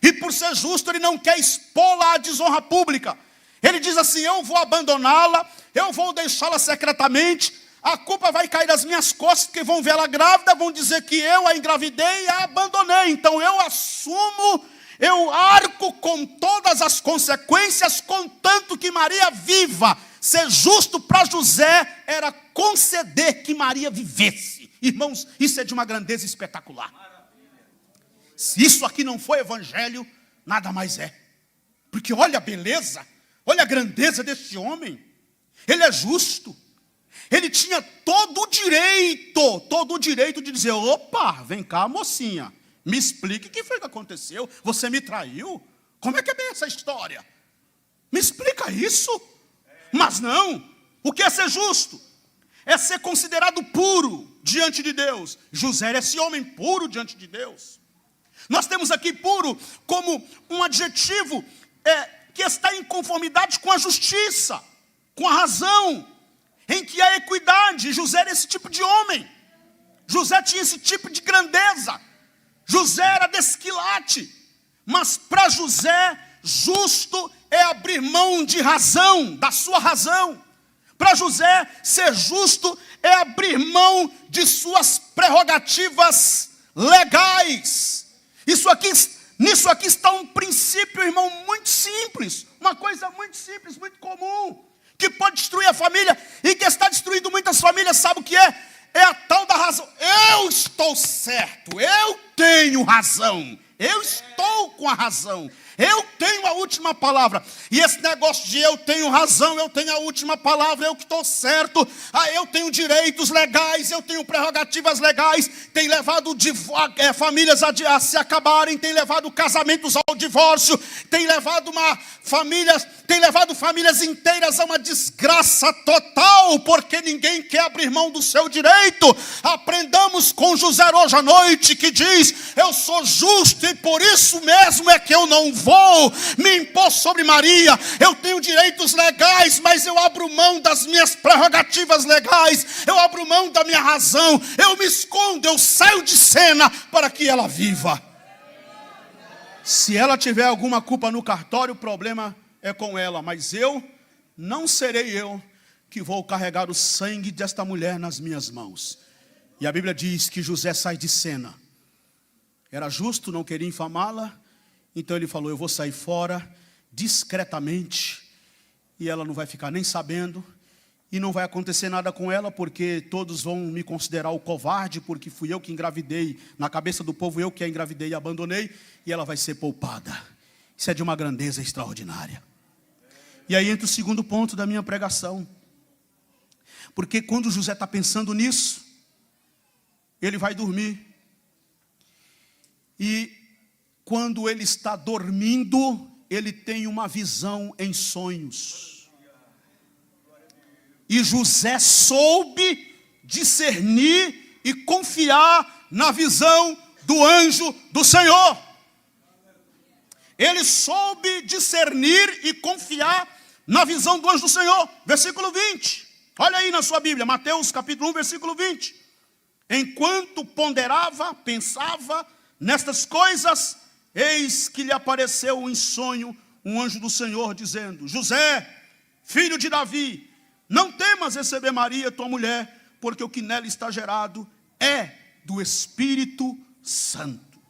E por ser justo, ele não quer expô-la à desonra pública. Ele diz assim: eu vou abandoná-la, eu vou deixá-la secretamente, a culpa vai cair das minhas costas, porque vão ver ela grávida, vão dizer que eu a engravidei e a abandonei. Então eu assumo, eu arco com todas as consequências, contanto que Maria viva. Ser justo para José era conceder que Maria vivesse. Irmãos, isso é de uma grandeza espetacular. Se isso aqui não foi evangelho, nada mais é. Porque olha a beleza, olha a grandeza deste homem. Ele é justo. Ele tinha todo o direito de dizer: opa, vem cá, mocinha, me explique o que foi que aconteceu. Você me traiu? Como é que é bem essa história? Me explica isso. Mas não, o que é ser justo? É ser considerado puro diante de Deus. José era esse homem puro diante de Deus. Nós temos aqui puro como um adjetivo que está em conformidade com a justiça, com a razão, em que há equidade. José era esse tipo de homem. José tinha esse tipo de grandeza. José era desse quilate. Mas para José, justo é abrir mão de razão, da sua razão. Para José, ser justo é abrir mão de suas prerrogativas legais. Nisso aqui está um princípio, irmão, muito simples. Uma coisa muito simples, muito comum, que pode destruir a família e que está destruindo muitas famílias. Sabe o que é? É a tal da razão. Eu estou certo, eu tenho razão. Eu estou com a razão. Eu tenho a última palavra. E esse negócio de eu tenho razão, eu tenho a última palavra, eu que estou certo, eu tenho direitos legais, eu tenho prerrogativas legais, tem levado famílias a se acabarem, tem levado casamentos ao divórcio, tem levado famílias inteiras a uma desgraça total, porque ninguém quer abrir mão do seu direito. Aprendamos com José hoje à noite, que diz: eu sou justo e por isso mesmo é que eu não vou me impor sobre Maria. Eu tenho direitos legais, mas eu abro mão das minhas prerrogativas legais, eu abro mão da minha razão, eu me escondo, eu saio de cena para que ela viva. Se ela tiver alguma culpa no cartório, o problema é com ela, mas não serei eu que vou carregar o sangue desta mulher nas minhas mãos. E a Bíblia diz que José sai de cena. Era justo, não queria infamá-la, então ele falou: eu vou sair fora discretamente, e ela não vai ficar nem sabendo, e não vai acontecer nada com ela, porque todos vão me considerar o covarde, porque fui eu que engravidei, na cabeça do povo eu que a engravidei e abandonei, e ela vai ser poupada. Isso é de uma grandeza extraordinária. E aí entra o segundo ponto da minha pregação, porque quando José está pensando nisso, ele vai dormir, e quando ele está dormindo, ele tem uma visão em sonhos. E José soube discernir e confiar na visão do anjo do Senhor. Ele soube discernir e confiar na visão do anjo do Senhor. Versículo 20. Olha aí na sua Bíblia, Mateus capítulo 1, versículo 20. Enquanto ponderava, pensava nestas coisas, eis que lhe apareceu em sonho um anjo do Senhor, dizendo: José, filho de Davi, não temas receber Maria, tua mulher, porque o que nela está gerado é do Espírito Santo.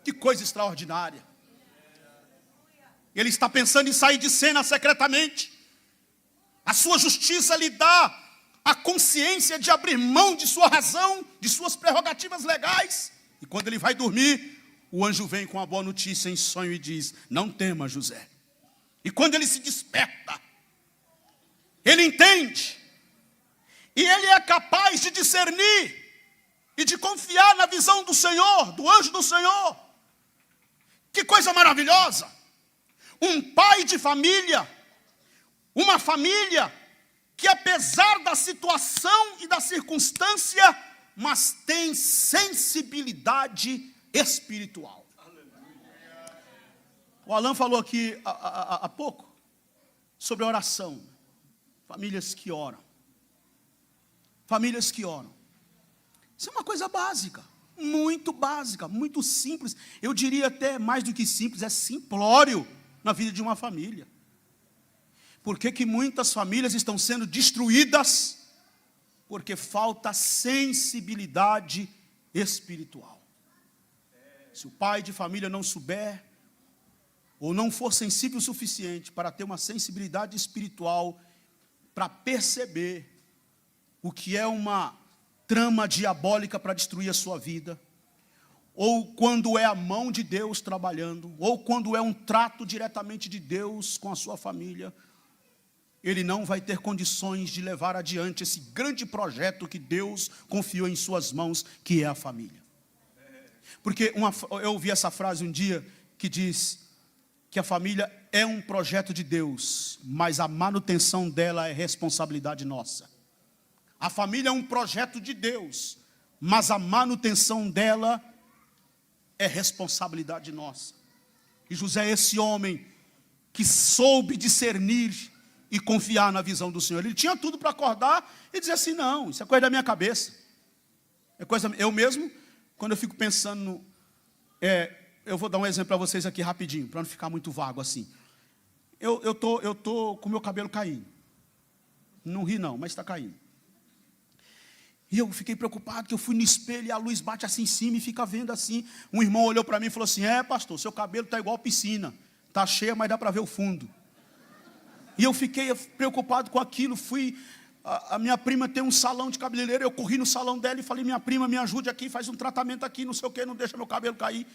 Que coisa extraordinária. Ele está pensando em sair de cena secretamente. A sua justiça lhe dá a consciência de abrir mão de sua razão, de suas prerrogativas legais. E quando ele vai dormir, o anjo vem com a boa notícia em sonho e diz: não tema, José. E quando ele se desperta, ele entende, e ele é capaz de discernir e de confiar na visão do Senhor, do anjo do Senhor. Que coisa maravilhosa! Um pai de família, uma família que, apesar da situação e da circunstância, mas tem sensibilidade espiritual. O Alan falou aqui há pouco sobre a oração. Famílias que oram. Famílias que oram. Isso é uma coisa básica, muito simples. Eu diria até mais do que simples, é simplório na vida de uma família. Por que muitas famílias estão sendo destruídas? Porque falta sensibilidade espiritual. Se o pai de família não souber, ou não for sensível o suficiente para ter uma sensibilidade espiritual, para perceber o que é uma trama diabólica para destruir a sua vida, ou quando é a mão de Deus trabalhando, ou quando é um trato diretamente de Deus com a sua família, ele não vai ter condições de levar adiante esse grande projeto que Deus confiou em suas mãos, que é a família. Porque eu ouvi essa frase um dia que diz que a família é um projeto de Deus, mas a manutenção dela é responsabilidade nossa. A família é um projeto de Deus, mas a manutenção dela é responsabilidade nossa. E José é esse homem que soube discernir e confiar na visão do Senhor. Ele tinha tudo para acordar e dizer assim: não, isso é coisa da minha cabeça. Eu mesmo, quando eu fico pensando eu vou dar um exemplo para vocês aqui rapidinho, para não ficar muito vago assim. Eu tô com o meu cabelo caindo. Não ri não, mas está caindo. E eu fiquei preocupado, que eu fui no espelho e a luz bate assim em cima e fica vendo assim. Um irmão olhou para mim e falou assim: pastor, seu cabelo está igual piscina. Está cheia, mas dá para ver o fundo. E eu fiquei preocupado com aquilo. A minha prima tem um salão de cabeleireiro, eu corri no salão dela e falei: minha prima, me ajude aqui, faz um tratamento aqui, não sei o que, não deixa meu cabelo cair.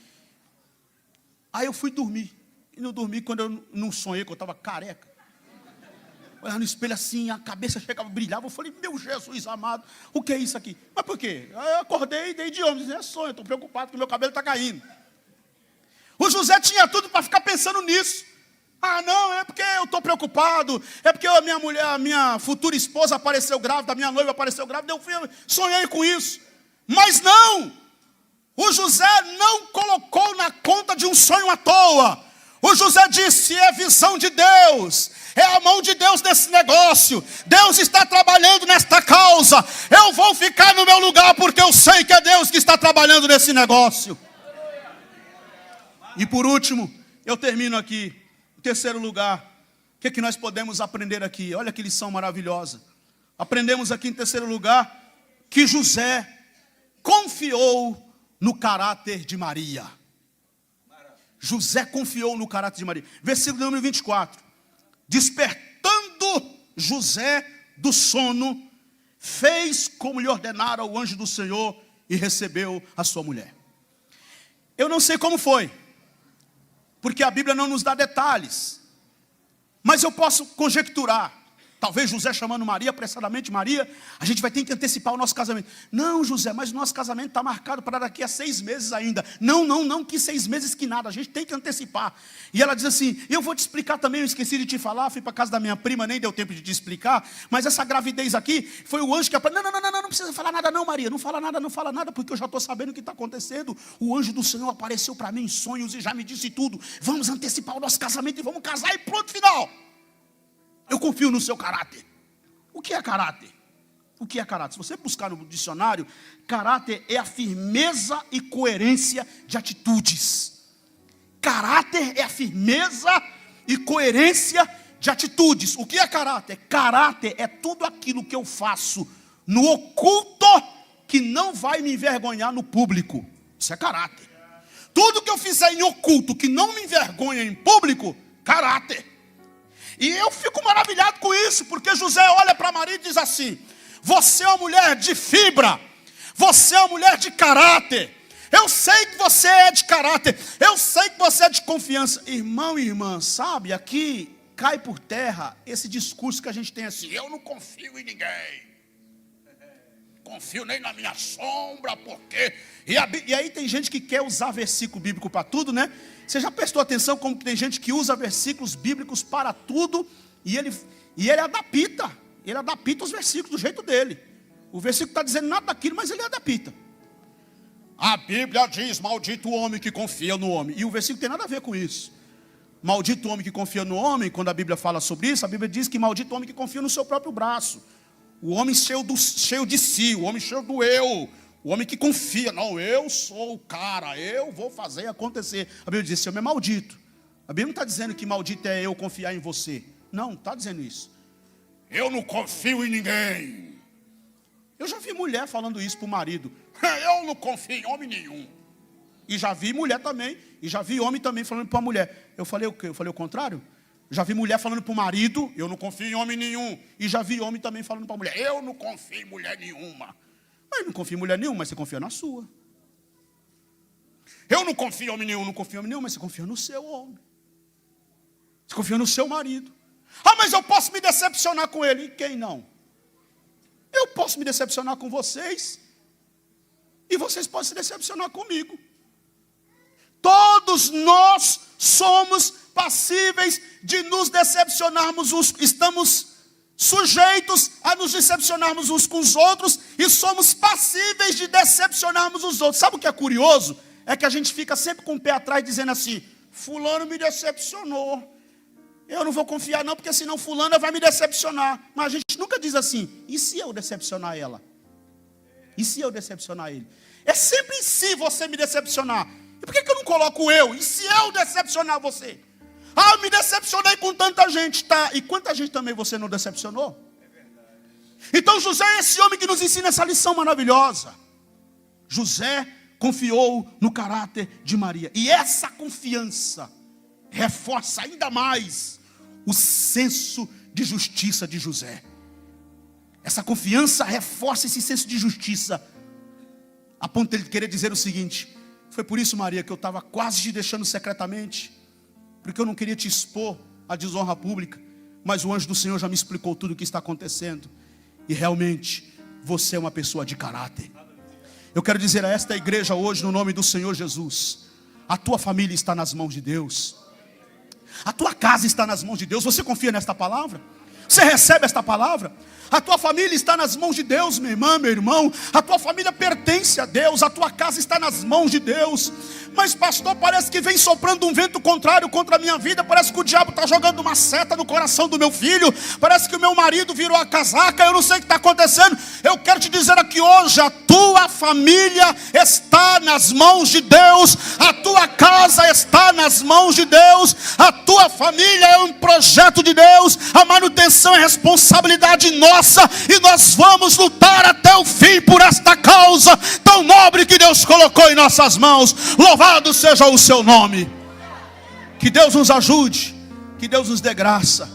Aí eu fui dormir. E não dormi quando eu não sonhei que eu estava careca. Olhava no espelho assim, a cabeça chegava, brilhava. Eu falei, meu Jesus amado, o que é isso aqui? Mas por quê? Aí eu acordei e dei de ombros. É sonho, estou preocupado que meu cabelo está caindo. O José tinha tudo para ficar pensando nisso. Ah, não, é porque eu estou preocupado. É porque a minha mulher, a minha futura esposa apareceu grávida, a minha noiva apareceu grávida. Eu sonhei com isso. Mas não! O José não colocou na conta de um sonho à toa. O José disse, é visão de Deus, é a mão de Deus nesse negócio. Deus está trabalhando nesta causa. Eu vou ficar no meu lugar porque eu sei que é Deus que está trabalhando nesse negócio. E por último, eu termino aqui. Em terceiro lugar, o que é que nós podemos aprender aqui? Olha que lição maravilhosa. Aprendemos aqui em terceiro lugar que José confiou no caráter de Maria. José confiou no caráter de Maria. Versículo número 24. Despertando José do sono, fez como lhe ordenara o anjo do Senhor e recebeu a sua mulher. Eu não sei como foi, porque a Bíblia não nos dá detalhes, mas eu posso conjecturar. Talvez José chamando Maria, apressadamente, Maria, a gente vai ter que antecipar o nosso casamento. Não, José, mas o nosso casamento está marcado para daqui a 6 meses ainda. Não, que 6 meses que nada, a gente tem que antecipar. E ela diz assim, eu vou te explicar também, eu esqueci de te falar, fui para casa da minha prima, nem deu tempo de te explicar, mas essa gravidez aqui, foi o anjo que apareceu. Não precisa falar nada não, Maria, não fala nada, porque eu já estou sabendo o que está acontecendo. O anjo do Senhor apareceu para mim em sonhos e já me disse tudo. Vamos antecipar o nosso casamento e vamos casar e pronto, final. Eu confio no seu caráter. O que é caráter? O que é caráter? Se você buscar no dicionário, caráter é a firmeza e coerência de atitudes. Caráter é a firmeza e coerência de atitudes. O que é caráter? Caráter é tudo aquilo que eu faço no oculto que não vai me envergonhar no público. Isso é caráter. Tudo que eu fizer em oculto que não me envergonha em público, caráter. E eu fico maravilhado com isso, porque José olha para Maria e diz assim, você é uma mulher de fibra, você é uma mulher de caráter, eu sei que você é de caráter, eu sei que você é de confiança. Irmão e irmã, sabe, aqui cai por terra esse discurso que a gente tem assim, eu não confio em ninguém, confio nem na minha sombra, porque... E aí tem gente que quer usar versículo bíblico para tudo, né? Você já prestou atenção como tem gente que usa versículos bíblicos para tudo e ele adapta os versículos do jeito dele. O versículo está dizendo nada daquilo, mas ele adapta. A Bíblia diz, maldito o homem que confia no homem. E o versículo tem nada a ver com isso. Maldito o homem que confia no homem, quando a Bíblia fala sobre isso, a Bíblia diz que maldito o homem que confia no seu próprio braço. O homem cheio de si, o homem cheio do eu. O homem que confia, não, eu sou o cara, eu vou fazer acontecer. A Bíblia diz, esse homem é maldito. A Bíblia não está dizendo que maldito é eu confiar em você. Não está dizendo isso. Eu não confio em ninguém. Eu já vi mulher falando isso para o marido. Eu não confio em homem nenhum. E já vi mulher também, e já vi homem também falando para a mulher. Eu falei o quê? Eu falei o contrário? Já vi mulher falando para o marido, eu não confio em homem nenhum. E já vi homem também falando para a mulher, eu não confio em mulher nenhuma. Mas não confio em mulher nenhuma, mas você confia na sua. Eu não confio em homem nenhum, não confio em homem nenhum, mas você confia no seu homem. Você confia no seu marido. Ah, mas eu posso me decepcionar com ele. E quem não? Eu posso me decepcionar com vocês. E vocês podem se decepcionar comigo. Todos nós somos passíveis de nos decepcionarmos, estamos sujeitos a nos decepcionarmos uns com os outros e somos passíveis de decepcionarmos os outros. Sabe o que é curioso? É que a gente fica sempre com o pé atrás dizendo assim, fulano me decepcionou. Eu não vou confiar não, porque senão fulana vai me decepcionar. Mas a gente nunca diz assim, e se eu decepcionar ela? E se eu decepcionar ele? É sempre em si você me decepcionar. E por que eu não coloco eu? E se eu decepcionar você? Ah, eu me decepcionei com tanta gente, tá? E quanta gente também você não decepcionou? Então José é esse homem que nos ensina essa lição maravilhosa. José confiou no caráter de Maria. E essa confiança reforça ainda mais o senso de justiça de José. Essa confiança reforça esse senso de justiça, a ponto de ele querer dizer o seguinte, Foi por isso, Maria, que eu estava quase te deixando secretamente, porque eu não queria te expor à desonra pública. Mas o anjo do Senhor já me explicou tudo o que está acontecendo. E realmente, você é uma pessoa de caráter. Eu quero dizer a esta igreja hoje, no nome do Senhor Jesus: a tua família está nas mãos de Deus. A tua casa está nas mãos de Deus. Você confia nesta palavra? Você recebe esta palavra? A tua família está nas mãos de Deus, minha irmã, meu irmão. A tua família pertence a Deus. A tua casa está nas mãos de Deus. Mas pastor, parece que vem soprando um vento contrário contra a minha vida. Parece que o diabo está jogando uma seta no coração do meu filho. Parece que o meu marido virou a casaca. Eu não sei o que está acontecendo. Eu quero te dizer aqui hoje: a tua família está nas mãos de Deus. A tua casa está nas mãos de Deus. A tua família é um projeto de Deus. A manutenção é responsabilidade nossa. E nós vamos lutar até o fim por esta causa tão nobre que Deus colocou em nossas mãos. Louvado seja o seu nome. Que Deus nos ajude, que Deus nos dê graça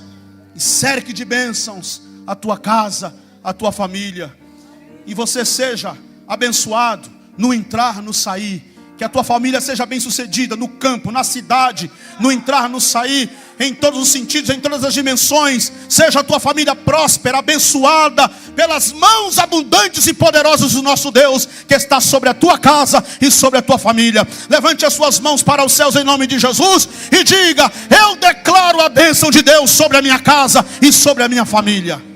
e cerque de bênçãos a tua casa, a tua família, e você seja abençoado no entrar, no sair. Que a tua família seja bem sucedida no campo, na cidade, no entrar, no sair, em todos os sentidos, em todas as dimensões. Seja a tua família próspera, abençoada pelas mãos abundantes e poderosas do nosso Deus, que está sobre a tua casa e sobre a tua família. Levante as suas mãos para os céus em nome de Jesus e diga: eu declaro a bênção de Deus sobre a minha casa e sobre a minha família.